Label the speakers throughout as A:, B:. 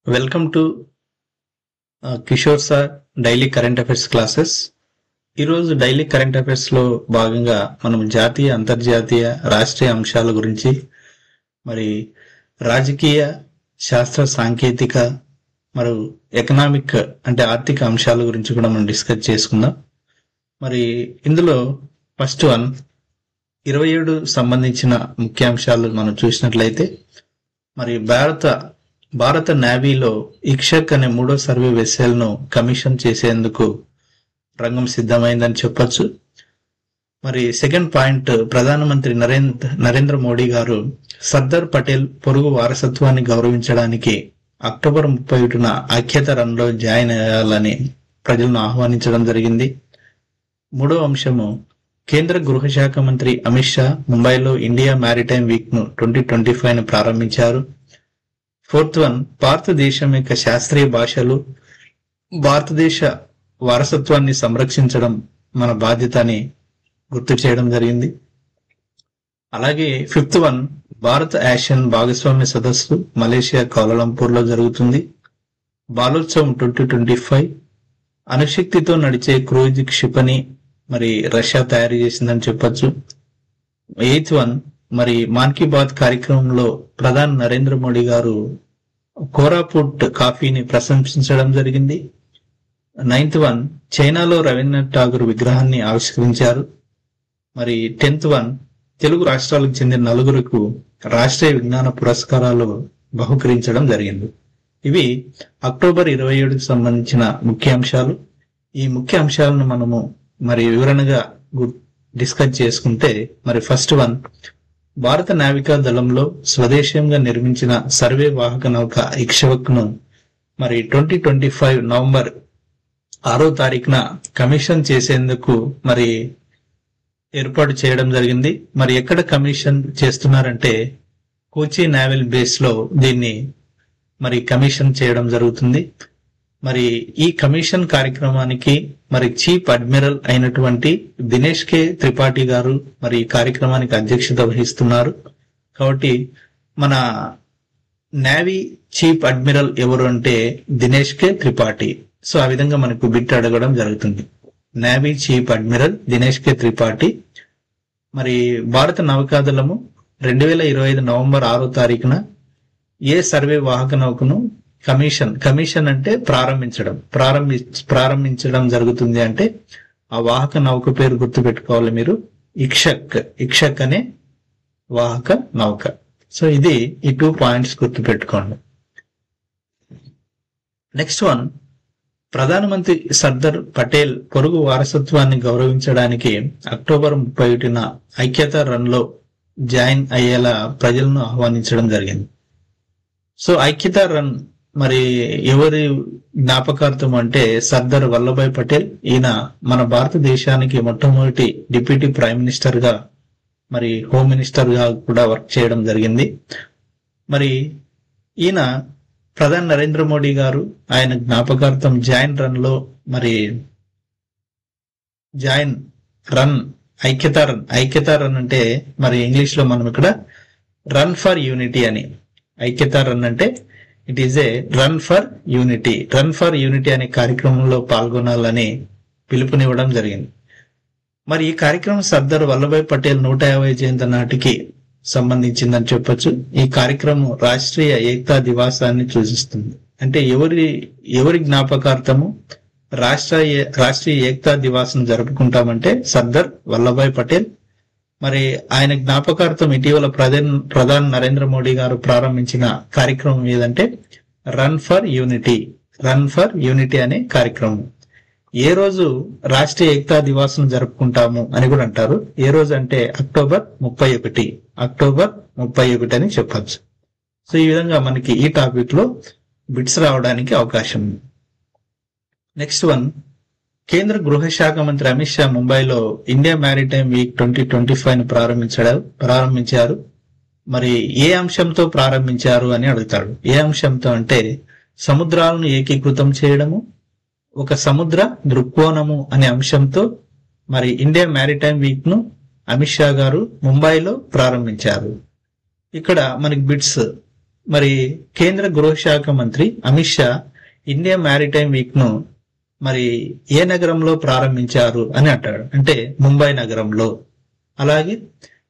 A: Welcome to Kishore sir daily current affairs classes. ఈరోజు daily current affairs లో భాగంగా మనం జాతీయ, అంతర్జాతీయ, రాష్ట్రీయ అంశాల గురించి, మరి రాజకీయ, శాస్త్ర సాంకేతిక మరియు ఎకనామిక్ అంటే ఆర్థిక అంశాల గురించి కూడా మనం డిస్కస్ చేసుకుందాం. మరి ఇందులో ఫస్ట్ వన్ 27 సంబంధించిన ముఖ్యాంశాలు మనం చూసినట్లయితే, మరి భారత నేవీలో ఇక్షక్ అనే 3వ సర్వే వెసెల్ ను కమిషన్ చేసేందుకు రంగం సిద్ధమైందని చెప్పొచ్చు. మరి సెకండ్ పాయింట్, ప్రధానమంత్రి నరేంద్ర మోడీ గారు సర్దార్ పటేల్ పొరుగు వారసత్వాన్ని గౌరవించడానికి అక్టోబర్ 31న ఐక్యత రన్ లో జాయిన్ అయ్యాలని ప్రజలను ఆహ్వానించడం జరిగింది. మూడవ అంశము, కేంద్ర గృహ శాఖ మంత్రి అమిత్ షా ముంబైలో ఇండియా మ్యారిటైమ్ వీక్ ను 2025 ను ప్రారంభించారు. ఫోర్త్ వన్, భారతదేశం యొక్క శాస్త్రీయ భాషలు, భారతదేశ వారసత్వాన్ని సంరక్షించడం మన బాధ్యత అని గుర్తు చేయడం జరిగింది. అలాగే ఫిఫ్త్ వన్, భారత ఆసియన్ భాగస్వామ్య సదస్సు మలేషియా కౌలాలంపూర్ లో జరుగుతుంది. బాలోత్సవం 2025, అణుశక్తితో నడిచే క్రూయిజ్ క్షిపణి మరి రష్యా తయారు చేసిందని చెప్పొచ్చు. ఎయిత్ వన్, మరి మన్ కీ బాత్ కార్యక్రమంలో ప్రధాని నరేంద్ర మోడీ గారు కోరాపుట్ కాఫీని ప్రశంసించడం జరిగింది. నైన్త్ వన్, చైనాలో రవీంద్రనాథ్ ఠాగూర్ విగ్రహాన్ని ఆవిష్కరించారు. మరి 10th వన్, తెలుగు రాష్ట్రాలకు చెందిన 4 రాష్ట్రీయ విజ్ఞాన పురస్కారాలు బహుకరించడం జరిగింది. ఇవి అక్టోబర్ 27కు సంబంధించిన ముఖ్యాంశాలు. ఈ ముఖ్య అంశాలను మనము మరి వివరణగా డిస్కస్ చేసుకుంటే, మరి ఫస్ట్ వన్, భారత నావికా దళంలో స్వదేశీయంగా నిర్మించిన సర్వే వాహక నౌక ఇక్ష్వాక్ ను మరి 2025 నవంబర్ 6వ తారీఖున కమిషన్ చేసేందుకు మరి ఏర్పాటు చేయడం జరిగింది. మరి ఎక్కడ కమిషన్ చేస్తున్నారంటే కోచి నేవల్ బేస్ లో దీన్ని మరి కమిషన్ చేయడం జరుగుతుంది. మరి ఈ కమిషన్ కార్యక్రమానికి మరి చీఫ్ అడ్మిరల్ అయినటువంటి దినేష్ కే త్రిపాఠి గారు మరి ఈ కార్యక్రమానికి అధ్యక్షత వహిస్తున్నారు. కాబట్టి మన నేవీ చీఫ్ అడ్మిరల్ ఎవరు అంటే దినేష్ కే త్రిపాఠి. సో ఆ విధంగా మనకు బిట్ అడగడం జరుగుతుంది. నేవీ చీఫ్ అడ్మిరల్ దినేష్ కే త్రిపాఠి. మరి భారత నౌకాదళము 2025 నవంబర్ 6వ తారీఖున ఏ సర్వే వాహక నౌకను కమిషన్ అంటే ప్రారంభించడం జరుగుతుంది అంటే ఆ వాహక నౌక పేరు గుర్తు పెట్టుకోవాలి మీరు, ఇక్షక్ అనే వాహక నౌక. సో ఇది ఈ 2 పాయింట్స్ గుర్తు పెట్టుకోండి. నెక్స్ట్ వన్, ప్రధానమంత్రి సర్దార్ పటేల్ పొరుగు వారసత్వాన్ని గౌరవించడానికి అక్టోబర్ 31న ఐక్యత రన్ లో జాయిన్ అయ్యేలా ప్రజలను ఆహ్వానించడం జరిగింది. సో ఐక్యత రన్ మరి ఎవరి జ్ఞాపకార్థం అంటే సర్దార్ వల్లభాయ్ పటేల్. ఈయన మన భారతదేశానికి మొట్టమొదటి డిప్యూటీ ప్రైమ్ మినిస్టర్ గా మరి హోమ్ మినిస్టర్ గా కూడా వర్క్ చేయడం జరిగింది. మరి ఈయన ప్రధాని నరేంద్ర మోడీ గారు ఆయన జ్ఞాపకార్థం జాయిన్ రన్ లో మరి ఐక్యతా రన్ అంటే మరి ఇంగ్లీష్ లో మనం ఇక్కడ రన్ ఫర్ యూనిటీ అని, ఐక్యతా రన్ అంటే it is a run for unity అనే కార్యక్రమంలో పాల్గొనాలని పిలుపునివ్వడం జరిగింది. మరి ఈ కార్యక్రమం సర్దార్ వల్లభాయ్ పటేల్ 150 జయంతి నాటికి సంబంధించిందని చెప్పొచ్చు. ఈ కార్యక్రమం రాష్ట్రీయ ఏకతా దివాసాన్ని సూచిస్తుంది. అంటే ఎవరి జ్ఞాపకార్థము రాష్ట్రీయ ఏకతా దివాస్ ను జరుపుకుంటామంటే సర్దార్ వల్లభాయ్ పటేల్. మరి ఆయన జ్ఞాపకార్థం ఇటీవల ప్రధాని నరేంద్ర మోడీ గారు ప్రారంభించిన కార్యక్రమం ఏదంటే రన్ ఫర్ యూనిటీ అనే కార్యక్రమం. ఏ రోజు రాష్ట్రీయ ఏకతా దివాస్ ను జరుపుకుంటాము అని కూడా అంటారు. ఏ రోజు అంటే అక్టోబర్ 31 అని చెప్పచ్చు. సో ఈ విధంగా మనకి ఈ టాపిక్ లో బిట్స్ రావడానికి అవకాశం ఉంది. నెక్స్ట్ వన్, కేంద్ర గృహ శాఖ మంత్రి అమిత్ షా ముంబైలో ఇండియా మ్యారిటైమ్ వీక్ 2025 ను ప్రారంభించారు. మరి ఏ అంశంతో ప్రారంభించారు అని అడుగుతాడు. ఏ అంశంతో అంటే సముద్రాలను ఏకీకృతం చేయడము, ఒక సముద్ర దృక్కోణము అనే అంశంతో మరి ఇండియా మ్యారిటైమ్ వీక్ ను అమిత్ షా గారు ముంబైలో ప్రారంభించారు. ఇక్కడ మనకి బిట్స్ మరి కేంద్ర గృహ శాఖ మంత్రి Amit Shah India maritime week ను మరి ఏ నగరంలో ప్రారంభించారు అని అంటాడు, అంటే ముంబై నగరంలో. అలాగే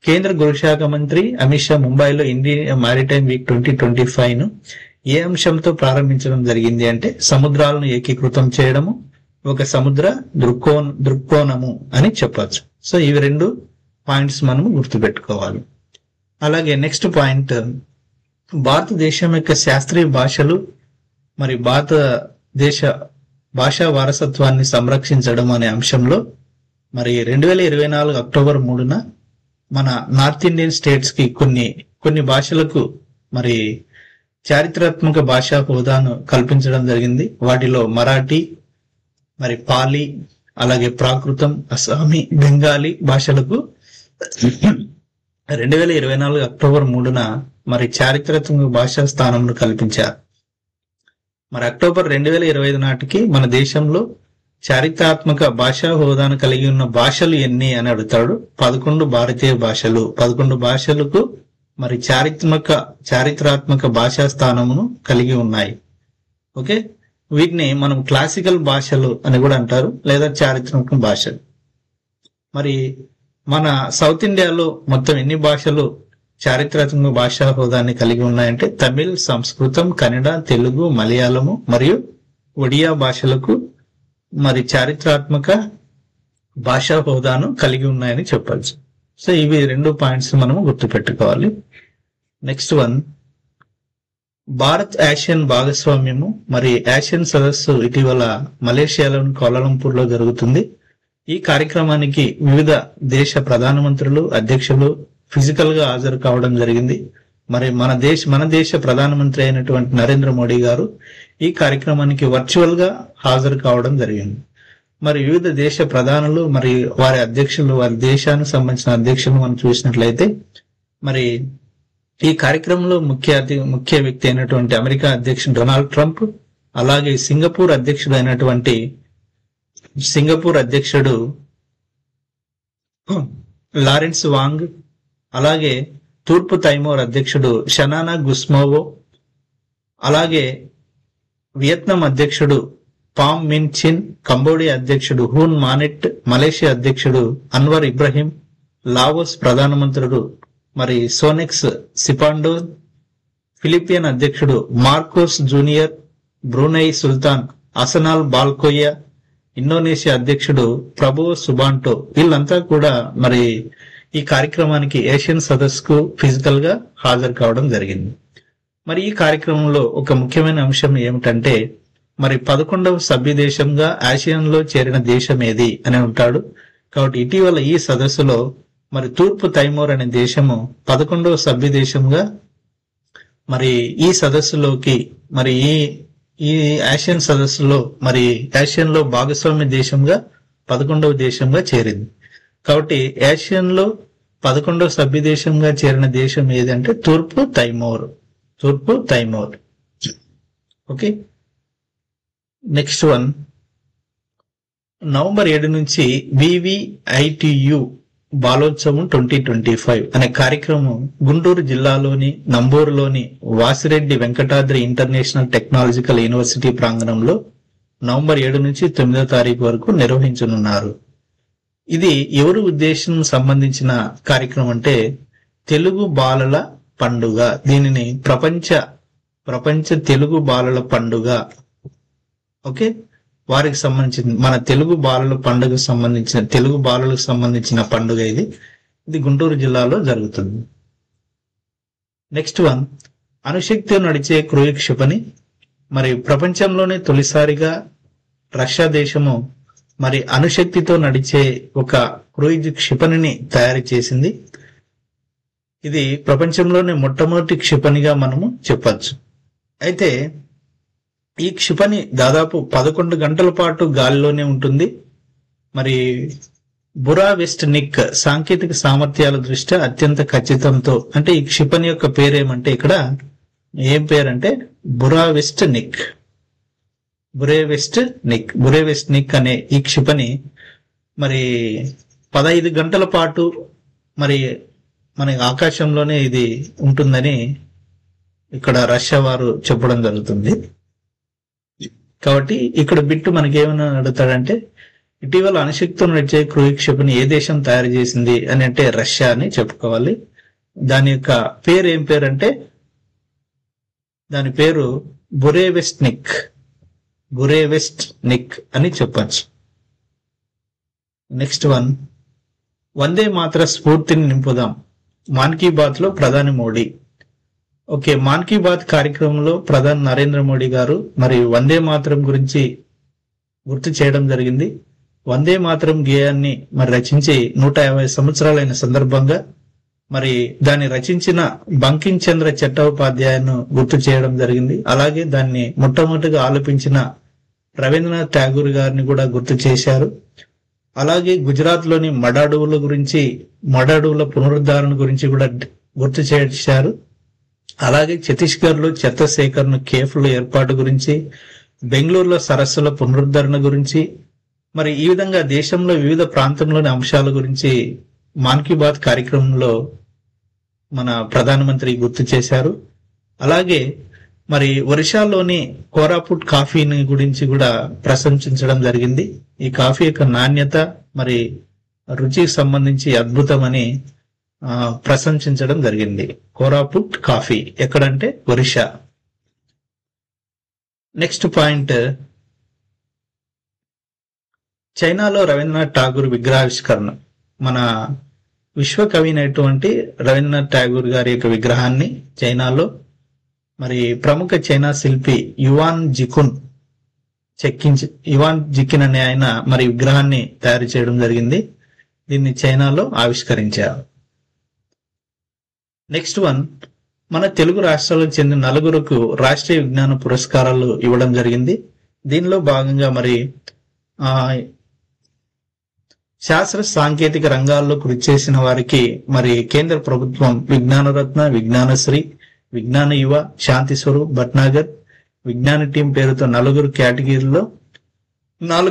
A: కేంద్ర గృహ శాఖ మంత్రి అమిత్ షా ముంబైలో ఇండియా మ్యారిటైమ్ వీక్ 2025 ను ఏ అంశంతో ప్రారంభించడం జరిగింది అంటే సముద్రాలను ఏకీకృతం చేయడము, ఒక సముద్ర దృక్కోణము అని చెప్పచ్చు. సో ఇవి రెండు పాయింట్స్ మనము గుర్తుపెట్టుకోవాలి. అలాగే నెక్స్ట్ పాయింట్, భారతదేశం యొక్క శాస్త్రీయ భాషలు మరి భారతదేశ భాషా వారసత్వాన్ని సంరక్షించడం అనే అంశంలో మరి 2024 అక్టోబర్ 3న మన నార్త్ ఇండియన్ స్టేట్స్ కి కొన్ని భాషలకు మరి చారిత్రాత్మక భాషా హోదాను కల్పించడం జరిగింది. వాటిలో మరాఠీ, మరి పాలి, అలాగే ప్రాకృతం, అస్సామీ, బెంగాలీ భాషలకు 2024 అక్టోబర్ 3న మరి చారిత్రాత్మక భాషా స్థానంను కల్పించారు. మరి అక్టోబర్ 2025 నాటికి మన దేశంలో చారిత్రాత్మక భాషా హోదాను కలిగి ఉన్న భాషలు ఎన్ని అని అడుగుతాడు. 11 భారతీయ భాషలు, 11 భాషలకు మరి చారిత్రాత్మక భాషా స్థానమును కలిగి ఉన్నాయి. ఓకే, వీటిని మనం క్లాసికల్ భాషలు అని కూడా అంటారు, లేదా చారిత్రాత్మక భాషలు. మరి మన సౌత్ ఇండియాలో మొత్తం ఎన్ని భాషలు చారిత్రాత్మక భాషా హోదాన్ని కలిగి ఉన్నాయంటే తమిళ్, సంస్కృతం, కన్నడ, తెలుగు, మలయాళము మరియు ఒడియా భాషలకు మరి చారిత్రాత్మక భాషా హోదాను కలిగి ఉన్నాయని చెప్పచ్చు. సో ఇవి రెండు పాయింట్స్ మనము గుర్తుపెట్టుకోవాలి. నెక్స్ట్ వన్, భారత్ ఆసియన్ భాగస్వామ్యము మరి ఆసియన్ సదస్సు ఇటీవల మలేషియాలోని కౌలాలంపూర్ లో జరుగుతుంది. ఈ కార్యక్రమానికి వివిధ దేశ ప్రధానమంత్రులు, అధ్యక్షులు ఫిజికల్ గా హాజరు కావడం జరిగింది. మరి మన దేశ ప్రధానమంత్రి అయినటువంటి నరేంద్ర మోడీ గారు ఈ కార్యక్రమానికి వర్చువల్ గా హాజరు కావడం జరిగింది. మరి వివిధ దేశ ప్రధానులు మరి వారి అధ్యక్షులు, వారి దేశానికి సంబంధించిన అధ్యక్షులు మనం చూసినట్లయితే మరి ఈ కార్యక్రమంలో ముఖ్య వ్యక్తి అయినటువంటి అమెరికా అధ్యక్షుడు డొనాల్డ్ ట్రంప్, అలాగే సింగపూర్ అధ్యక్షుడు లారెన్స్ వాంగ్, అలాగే తూర్పు తైమోర్ అధ్యక్షుడు షనానా గుస్మోవో, అలాగే వియత్నాం అధ్యక్షుడు పామ్ మిన్ చిన్, కంబోడియా అధ్యక్షుడు హూన్ మానెట్, మలేషియా అధ్యక్షుడు అన్వర్ ఇబ్రహీం, లావోస్ ప్రధానమంత్రుడు మరి సోనెక్స్ సిపాండో, ఫిలిపియన్ అధ్యక్షుడు మార్కోస్ జూనియర్, బ్రూనై సుల్తాన్ అసనాల్ బాల్కోయా, ఇండోనేషియా అధ్యక్షుడు ప్రభో సుబాంటో, వీళ్ళంతా కూడా మరి ఈ కార్యక్రమానికి ఏషియన్ సదస్సుకు ఫిజికల్ గా హాజరు కావడం జరిగింది. మరి ఈ కార్యక్రమంలో ఒక ముఖ్యమైన అంశం ఏమిటంటే మరి 11వ సభ్య దేశంగా ఆసియాన్ లో చేరిన దేశం ఏది అని ఉంటాడు. కాబట్టి ఇటీవల ఈ సదస్సులో మరి తూర్పు తైమోర్ అనే దేశము 11వ సభ్య దేశంగా మరి ఈ సదస్సులోకి మరి ఈ ఆసియన్ సదస్సులో మరి ఆసియన్ లో భాగస్వామ్య దేశంగా 11వ దేశంగా చేరింది. కాబట్టి ఆసియన్ లో 11వ సభ్య దేశంగా చేరిన దేశం ఏదంటే తూర్పు Timor. Okay, next one, November 7 నుంచి వివిఐటియు బాలోత్సవం 2025 అనే కార్యక్రమం గుంటూరు జిల్లాలోని నంబూరులోని Vasireddy Venkatadri international technological university ప్రాంగణంలో నవంబర్ 7 నుంచి 9వ తారీఖు వరకు నిర్వహించనున్నారు. ఇది ఎవరు ఉద్దేశం సంబంధించిన కార్యక్రమం అంటే తెలుగు బాలల పండుగ. దీనిని ప్రపంచ తెలుగు బాలల పండుగ, ఓకే, వారికి సంబంధించిన మన తెలుగు బాలల పండుగకు సంబంధించిన పండుగ ఇది గుంటూరు జిల్లాలో జరుగుతుంది. నెక్స్ట్ వన్, అణుశక్తితో నడిచే క్రూయ క్షిపణి మరి ప్రపంచంలోనే తొలిసారిగా రష్యా దేశము మరి అణుశక్తితో నడిచే ఒక క్రూయిజ్ క్షిపణిని తయారు చేసింది. ఇది ప్రపంచంలోనే మొట్టమొదటి క్షిపణిగా మనము చెప్పచ్చు. అయితే ఈ క్షిపణి దాదాపు 11 గంటల పాటు గాలిలోనే ఉంటుంది. మరి బురావెస్ట్ నిక్ సాంకేతిక సామర్థ్యాల దృష్ట్యా అత్యంత ఖచ్చితంతో, అంటే ఈ క్షిపణి యొక్క పేరేమంటే ఇక్కడ ఏం పేరంటే బురావెస్ట్ నిక్ అనే ఈ క్షిపణి మరి 15 గంటల పాటు మరి మన ఆకాశంలోనే ఇది ఉంటుందని ఇక్కడ రష్యా వారు చెప్పడం జరుగుతుంది. కాబట్టి ఇక్కడ బిట్టు మనకి ఏమైనా అడుగుతాడంటే, ఇటీవల అణుశక్తితో నడిచే క్రూయిజ్ క్షిపణి ఏ దేశం తయారు చేసింది అని అంటే రష్యా అని చెప్పుకోవాలి. దాని యొక్క పేరు ఏం పేరు అంటే, దాని పేరు బురేవెస్ట్నిక్ అని చెప్పచ్చు. నెక్స్ట్ వన్, వందే మాతర స్ఫూర్తిని నింపుదాం మన్ కీ బాత్ లో ప్రధాని మోడీ. ఓకే, మన్ కీ బాత్ కార్యక్రమంలో ప్రధాని నరేంద్ర మోడీ గారు మరి వందే మాతరం గురించి గుర్తు చేయడం జరిగింది. వందే మాతరం గేయాన్ని మరి రచించి 150 సంవత్సరాలైన సందర్భంగా మరి దాన్ని రచించిన బంకిం చంద్ర చట్టోపాధ్యాయను గుర్తు చేయడం జరిగింది. అలాగే దాన్ని మొట్టమొదటిగా ఆలపించిన రవీంద్రనాథ్ ఠాగూర్ గారిని కూడా గుర్తు చేశారు. అలాగే గుజరాత్ లోని మడాడువుల పునరుద్ధరణ గురించి కూడా గుర్తు చేశారు. అలాగే ఛత్తీస్గఢ్ లో చెత్త సేకరణ కేఫ్ల ఏర్పాటు గురించి, బెంగళూరులో సరస్సుల పునరుద్ధరణ గురించి, మరి ఈ విధంగా దేశంలో వివిధ ప్రాంతంలోని అంశాల గురించి మన్ కీ బాత్ కార్యక్రమంలో మన ప్రధానమంత్రి గుర్తు చేశారు. అలాగే మరి ఒరిస్సాలోని కోరాపుట్ కాఫీని గురించి కూడా ప్రశంసించడం జరిగింది. ఈ కాఫీ యొక్క నాణ్యత మరి రుచికి సంబంధించి అద్భుతమని ప్రశంసించడం జరిగింది. కోరాపుట్ కాఫీ ఎక్కడంటే ఒరిస్సా. నెక్స్ట్ పాయింట్, చైనాలో రవీంద్రనాథ్ ఠాగూర్ విగ్రహావిష్కరణ. మన విశ్వకవి అయినటువంటి రవీంద్రనాథ్ ఠాగూర్ గారి యొక్క విగ్రహాన్ని చైనాలో మరి ప్రముఖ చైనా శిల్పి యువాన్ జికిన్ అనే ఆయన మరి విగ్రహాన్ని తయారు చేయడం జరిగింది. దీన్ని చైనాలో ఆవిష్కరించారు. నెక్స్ట్ వన్, మన తెలుగు రాష్ట్రాలకు చెందిన 4 రాష్ట్రీయ విజ్ఞాన పురస్కారాలు ఇవ్వడం జరిగింది. దీనిలో భాగంగా మరి శాస్త్ర సాంకేతిక రంగాల్లో కృషి చేసిన వారికి మరి కేంద్ర ప్రభుత్వం విజ్ఞానరత్న, విజ్ఞానశ్రీ, విజ్ఞాన యువ, శాంతి స్వరూప్ భట్నాగర్, విజ్ఞాన టీం పేరుతో 4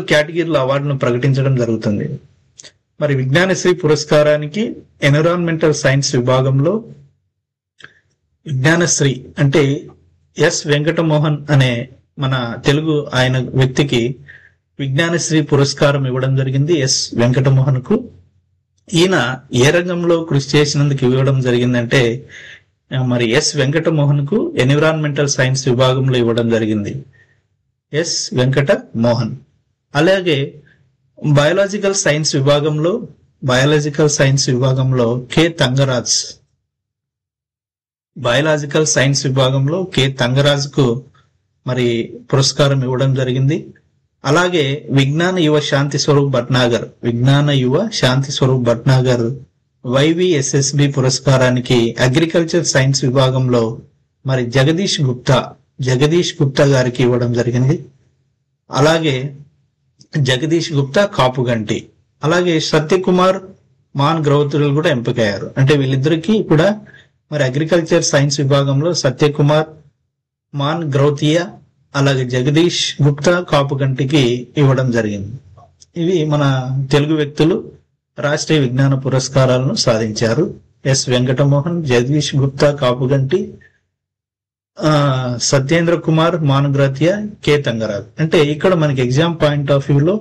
A: కేటగిరీల అవార్డును ప్రకటించడం జరుగుతుంది. మరి విజ్ఞానశ్రీ పురస్కారానికి ఎన్విరాన్మెంటల్ సైన్స్ విభాగంలో విజ్ఞానశ్రీ అంటే ఎస్ వెంకటమోహన్ అనే మన తెలుగు ఆయన వ్యక్తికి విజ్ఞానశ్రీ పురస్కారం ఇవ్వడం జరిగింది. ఎస్ వెంకటమోహన్ కు. ఈయన ఏ రంగంలో కృషి చేసినందుకు ఇవ్వడం జరిగిందంటే మరి ఎస్ వెంకటమోహన్ కు ఎన్విరాన్మెంటల్ సైన్స్ విభాగంలో ఇవ్వడం జరిగింది. ఎస్ వెంకటమోహన్. అలాగే బయాలజికల్ సైన్స్ విభాగంలో కె తంగరాజ్ కు మరి పురస్కారం ఇవ్వడం జరిగింది. అలాగే విజ్ఞాన యువ శాంతి స్వరూప్ భట్నాగర్ YVSSB పురస్కారానికి అగ్రికల్చర్ సైన్స్ విభాగంలో మరి జగదీష్ గుప్తా గారికి ఇవ్వడం జరిగింది. అలాగే జగదీష్ గుప్తా కాపుగంటి, అలాగే సత్యకుమార్ మాన్ గ్రౌతులు కూడా ఎంపికయ్యారు. అంటే వీళ్ళిద్దరికీ కూడా మరి అగ్రికల్చర్ సైన్స్ విభాగంలో సత్యకుమార్ మాన్ గ్రౌతియా, అలాగే జగదీష్ గుప్తా కాపుగంటికి ఇవ్వడం జరిగింది. ఇవి మన తెలుగు వ్యక్తులు రాష్ట్రీయ విజ్ఞాన పురస్కారాలను సాధించారు. S Venkatamohan, Jagadish Gupta Kapuganti, Satyendra Kumar Manugrathiya, K Thangaraj. అంటే ఇక్కడ మనకి ఎగ్జామ్ పాయింట్ ఆఫ్ వ్యూలో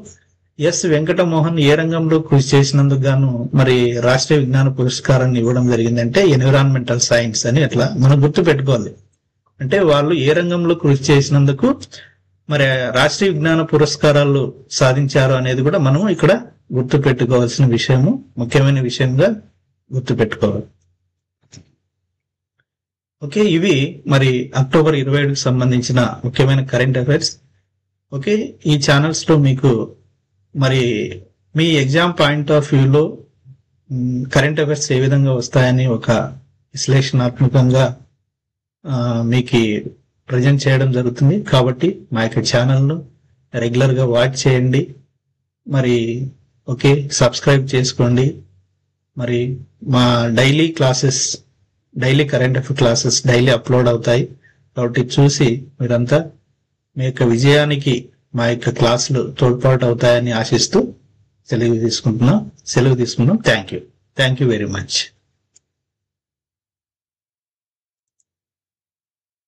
A: ఎస్ వెంకటమోహన్ ఏ రంగంలో కృషి చేసినందుకు గాను మరి రాష్ట్రీయ విజ్ఞాన పురస్కారాన్ని ఇవ్వడం జరిగిందంటే ఎన్విరాన్మెంటల్ సైన్స్ అని అట్లా మనం గుర్తు పెట్టుకోవాలి. అంటే వాళ్ళు ఏ రంగంలో కృషి చేసినందుకు మరి రాష్ట్రీయ విజ్ఞాన పురస్కారాలు సాధించారు అనేది కూడా మనం ఇక్కడ గుర్తు పెట్టుకోవాల్సిన విషయము, ముఖ్యమైన విషయంగా గుర్తు పెట్టుకోవాలి. ఓకే, ఇవి మరి అక్టోబర్ 27కి సంబంధించిన ముఖ్యమైన కరెంట్ అఫైర్స్. ఓకే, ఈ ఛానల్స్ లో మీకు మరి మీ ఎగ్జామ్ పాయింట్ ఆఫ్ వ్యూలో కరెంట్ అఫైర్స్ ఏ విధంగా వస్తాయని ఒక విశ్లేషణాత్మకంగా మీకు ప్రజెంట్ చేయడం జరుగుతుంది. కాబట్టి మా యొక్క ఛానల్ను రెగ్యులర్ గా వాచ్ చేయండి. మరి ఓకే, సబ్స్క్రైబ్ చేసుకోండి. మరి మా daily current affair classes daily upload అవుతాయి. కాబట్టి చూసి మీరంతా మీ యొక్క విజయానికి మా యొక్క క్లాసులు తోడ్పాటు అవుతాయని ఆశిస్తూ సెలవు తీసుకుంటున్నాం. Thank you very much.